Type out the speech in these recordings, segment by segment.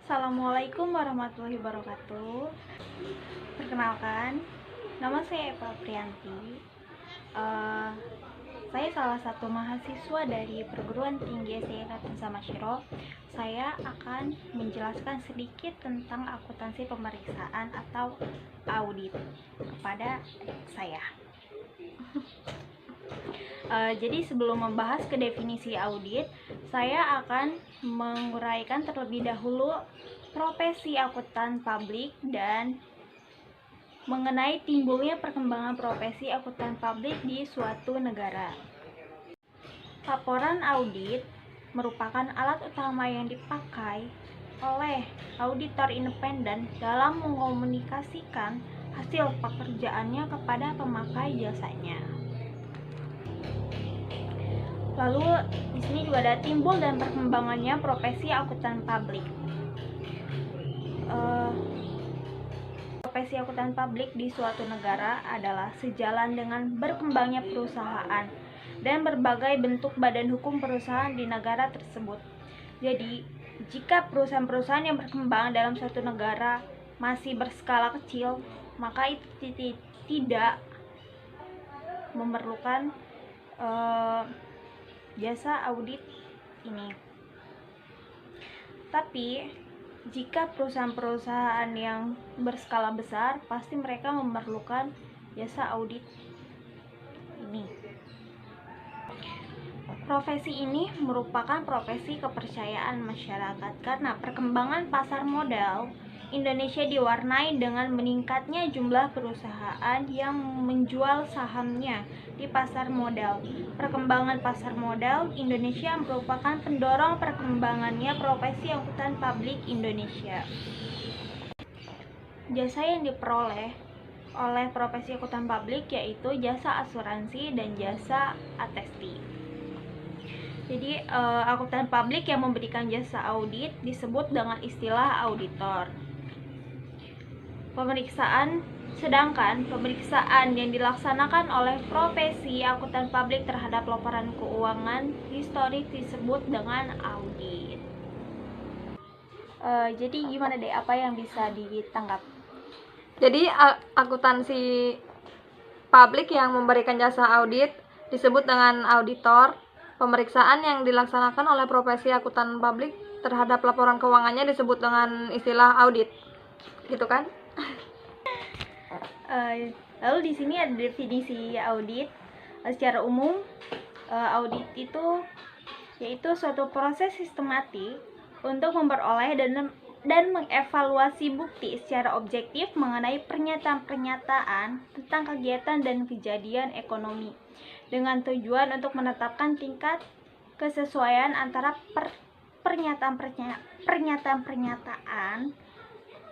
Assalamualaikum warahmatullahi wabarakatuh. Perkenalkan, nama saya Eva Prianti. Saya salah satu mahasiswa dari Perguruan Tinggi SDN Raden Masyiro. Saya akan menjelaskan sedikit tentang akuntansi pemeriksaan atau audit kepada saya. Jadi sebelum membahas ke definisi audit, saya akan menguraikan terlebih dahulu profesi akuntan publik dan mengenai timbulnya perkembangan profesi akuntan publik di suatu negara. Laporan audit merupakan alat utama yang dipakai oleh auditor independen dalam mengkomunikasikan hasil pekerjaannya kepada pemakai jasanya. Lalu di sini juga ada timbul dan perkembangannya profesi akuntan publik. Profesi akuntan publik di suatu negara adalah sejalan dengan berkembangnya perusahaan dan berbagai bentuk badan hukum perusahaan di negara tersebut. Jadi, jika perusahaan-perusahaan yang berkembang dalam suatu negara masih berskala kecil, maka itu tidak memerlukan jasa audit ini. Tapi jika perusahaan-perusahaan yang berskala besar, pasti mereka memerlukan jasa audit ini. Profesi ini merupakan profesi kepercayaan masyarakat karena perkembangan pasar modal Indonesia diwarnai dengan meningkatnya jumlah perusahaan yang menjual sahamnya di pasar modal. Perkembangan pasar modal Indonesia merupakan pendorong perkembangannya profesi akuntan publik Indonesia. Jasa yang diperoleh oleh profesi akuntan publik yaitu jasa asuransi dan jasa atesti. Jadi akuntan publik yang memberikan jasa audit disebut dengan istilah auditor. Sedangkan pemeriksaan yang dilaksanakan oleh profesi akuntan publik terhadap laporan keuangan historik disebut dengan audit. Jadi gimana deh, apa yang bisa ditangkap? Jadi akuntansi publik yang memberikan jasa audit disebut dengan auditor. Pemeriksaan yang dilaksanakan oleh profesi akuntan publik terhadap laporan keuangannya disebut dengan istilah audit. Gitu kan? Lalu di sini ada definisi audit. Secara umum, audit itu yaitu suatu proses sistematik untuk memperoleh dan mengevaluasi bukti secara objektif mengenai pernyataan-pernyataan tentang kegiatan dan kejadian ekonomi dengan tujuan untuk menetapkan tingkat kesesuaian antara pernyataan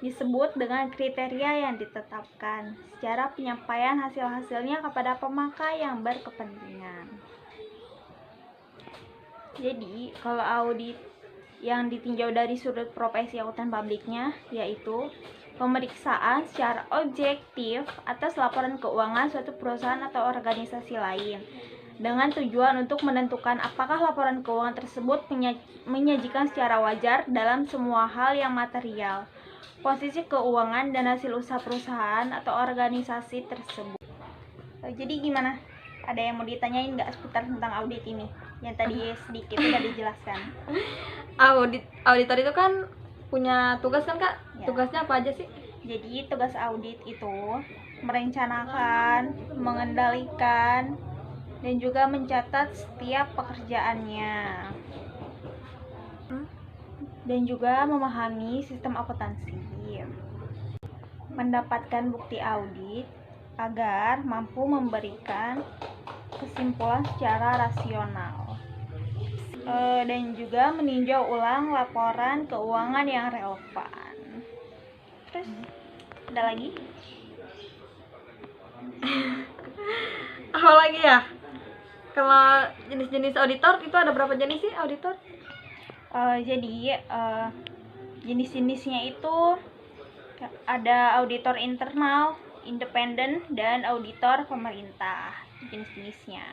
disebut dengan kriteria yang ditetapkan secara penyampaian hasil-hasilnya kepada pemakai yang berkepentingan. Jadi, kalau audit yang ditinjau dari sudut profesi akuntan publiknya yaitu pemeriksaan secara objektif atas laporan keuangan suatu perusahaan atau organisasi lain dengan tujuan untuk menentukan apakah laporan keuangan tersebut menyajikan secara wajar dalam semua hal yang material, posisi keuangan dan hasil usaha perusahaan atau organisasi tersebut. Jadi gimana? Ada yang mau ditanyain nggak seputar tentang audit ini? Yang tadi sedikit udah dijelaskan. Auditor itu kan punya tugas kan Kak? Ya. Tugasnya apa aja sih? Jadi tugas audit itu merencanakan, mengendalikan, dan juga mencatat setiap pekerjaannya. Dan juga memahami sistem akuntansi. Mendapatkan bukti audit agar mampu memberikan kesimpulan secara rasional. Dan juga meninjau ulang laporan keuangan yang relevan. Terus ada lagi? Apa lagi ya? Kalau jenis-jenis auditor itu ada berapa jenis sih auditor? Jadi jenis-jenisnya itu ada auditor internal, independen, dan auditor pemerintah. Jenis-jenisnya.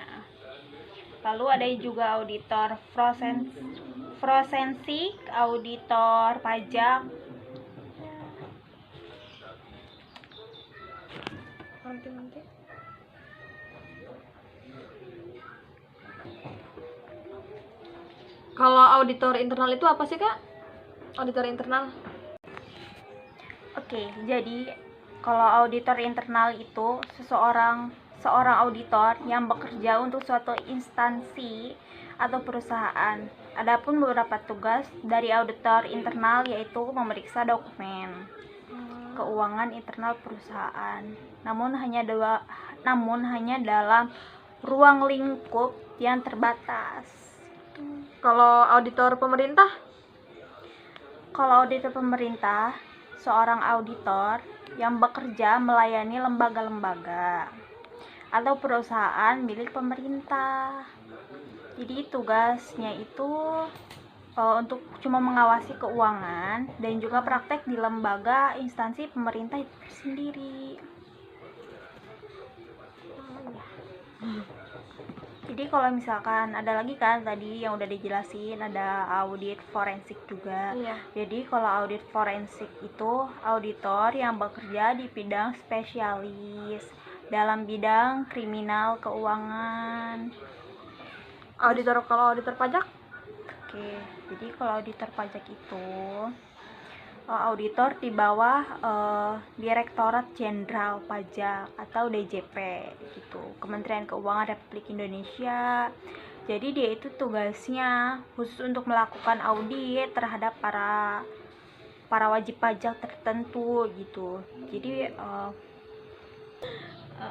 Lalu ada juga auditor forensik, auditor pajak. Nanti. Kalau auditor internal itu apa sih, Kak? Auditor internal? Oke, jadi kalau auditor internal itu seorang auditor yang bekerja untuk suatu instansi atau perusahaan. Adapun beberapa tugas dari auditor internal yaitu memeriksa dokumen keuangan internal perusahaan. Namun hanya dalam ruang lingkup yang terbatas. Kalau auditor pemerintah? Kalau auditor pemerintah, seorang auditor yang bekerja melayani lembaga-lembaga atau perusahaan milik pemerintah. Jadi tugasnya itu untuk cuma mengawasi keuangan dan juga praktek di lembaga instansi pemerintah itu sendiri. Jadi kalau misalkan ada lagi kan tadi yang udah dijelasin, ada audit forensik juga. Iya. Jadi kalau audit forensik itu auditor yang bekerja di bidang spesialis dalam bidang kriminal keuangan. Kalau auditor pajak? Oke, jadi kalau auditor pajak itu auditor di bawah Direktorat Jenderal Pajak atau DJP gitu, Kementerian Keuangan Republik Indonesia. Jadi dia itu tugasnya khusus untuk melakukan audit terhadap para wajib pajak tertentu gitu. Jadi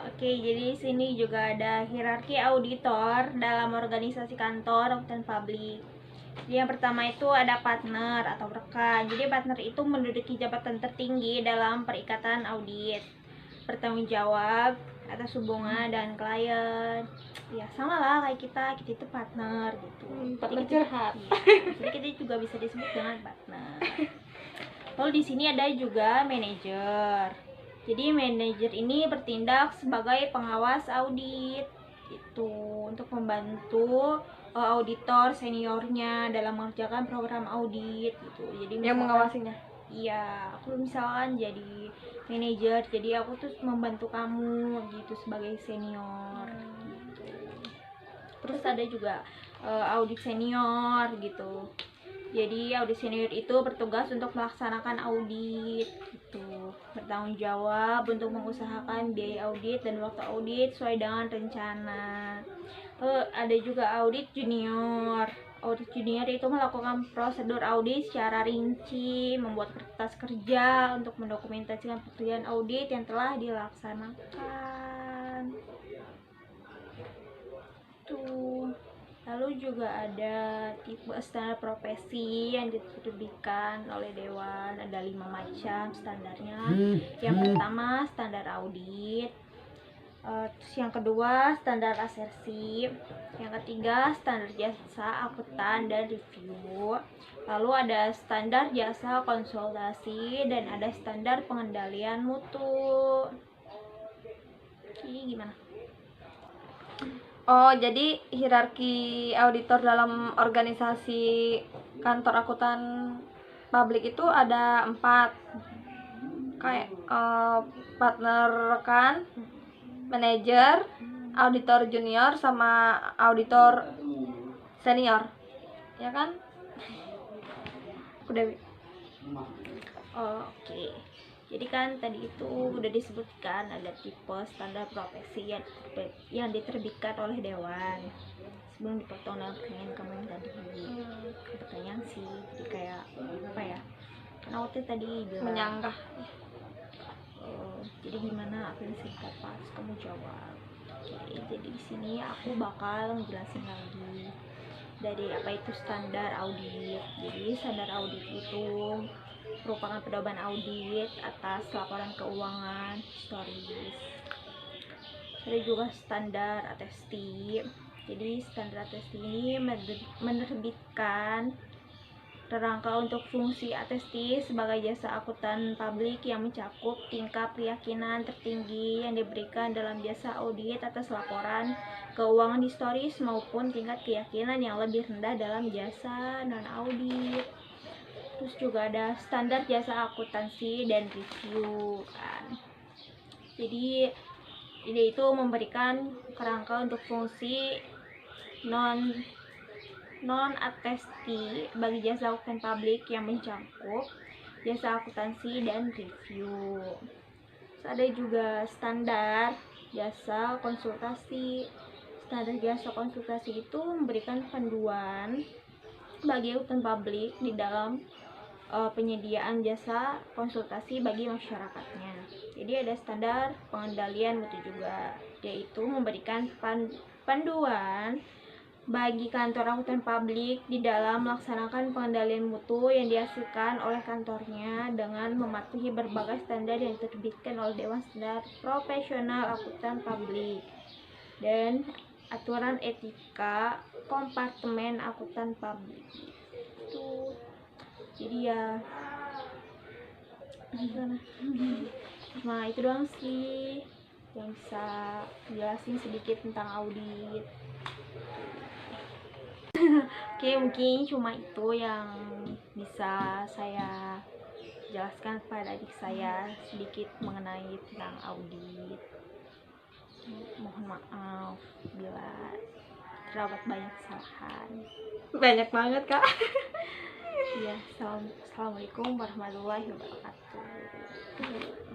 Oke, jadi sini juga ada hierarki auditor dalam organisasi kantor akuntan publik. Jadi yang pertama itu ada partner atau rekan. Jadi partner itu menduduki jabatan tertinggi dalam perikatan audit, bertanggung jawab atas hubungan dan klien. Ya sama lah kayak kita itu partner gitu. Partner Jadi curhat. jadi kita juga bisa disebut dengan partner. Lalu di sini ada juga manajer. Jadi manajer ini bertindak sebagai pengawas audit itu untuk membantu auditor seniornya dalam mengerjakan program audit gitu. Jadi Yang mengawasinya? Iya, aku misalkan jadi manajer, jadi aku tuh membantu kamu gitu sebagai senior gitu. Terus ada juga audit senior gitu. Jadi audit senior itu bertugas untuk melaksanakan audit gitu, bertanggung jawab untuk mengusahakan biaya audit dan waktu audit sesuai dengan rencana. Ada juga audit junior. Audit junior itu melakukan prosedur audit secara rinci, membuat kertas kerja untuk mendokumentasikan pekerjaan audit yang telah dilaksanakan. Tuh. Lalu juga ada tipe standar profesi yang diterbitkan oleh Dewan. Ada 5 macam standarnya. Yang pertama standar audit, terus yang kedua standar asersi, yang ketiga standar jasa akuntan dan review, lalu ada standar jasa konsultasi, dan ada standar pengendalian mutu. Ini gimana? Oh, jadi hierarki auditor dalam organisasi kantor akuntan publik itu ada 4. Kayak partner rekan, manajer, auditor junior, sama auditor senior. Ya kan? Udah. Oke. Jadi kan tadi itu udah disebutkan ada tipe standar profesi yang diterbitkan oleh Dewan. Sebelum dipotong dalam pertanyaan kamu yang tadi. Pertanyaan sih, jadi kayak apa ya? Karena waktu tadi bilang Menyanggah. jadi gimana aku yang singkat pas kamu jawab. Oke, jadi di sini aku bakal ngejelasin lagi dari apa itu standar audit. Jadi standar audit itu merupakan pedoman audit atas laporan keuangan historis. Ada juga standar attesti. Jadi standar attesti ini menerbitkan Kerangka untuk fungsi atesti sebagai jasa akuntan publik yang mencakup tingkat keyakinan tertinggi yang diberikan dalam jasa audit atas laporan keuangan historis maupun tingkat keyakinan yang lebih rendah dalam jasa non-audit. Terus juga ada standar jasa akuntansi dan review kan. Jadi ide itu memberikan kerangka untuk fungsi non atesti bagi jasa akuntan publik yang mencakup jasa akuntansi dan review. Terus ada juga standar jasa konsultasi. Standar jasa konsultasi itu memberikan panduan bagi akuntan publik di dalam penyediaan jasa konsultasi bagi masyarakatnya. Jadi ada standar pengendalian mutu juga, yaitu memberikan panduan bagi kantor akuntan publik di dalam melaksanakan pengendalian mutu yang dihasilkan oleh kantornya dengan mematuhi berbagai standar yang diterbitkan oleh Dewan Standar Profesional Akuntan Publik dan aturan etika kompartemen akuntan publik. Itu jadi ya nah itu doang sih yang bisa jelasin sedikit tentang audit. Oke, mungkin cuma itu yang bisa saya jelaskan kepada adik saya sedikit mengenai tentang audit. Mohon maaf bila terdapat banyak kesalahan. Banyak banget, Kak. Ya, assalamualaikum warahmatullahi wabarakatuh.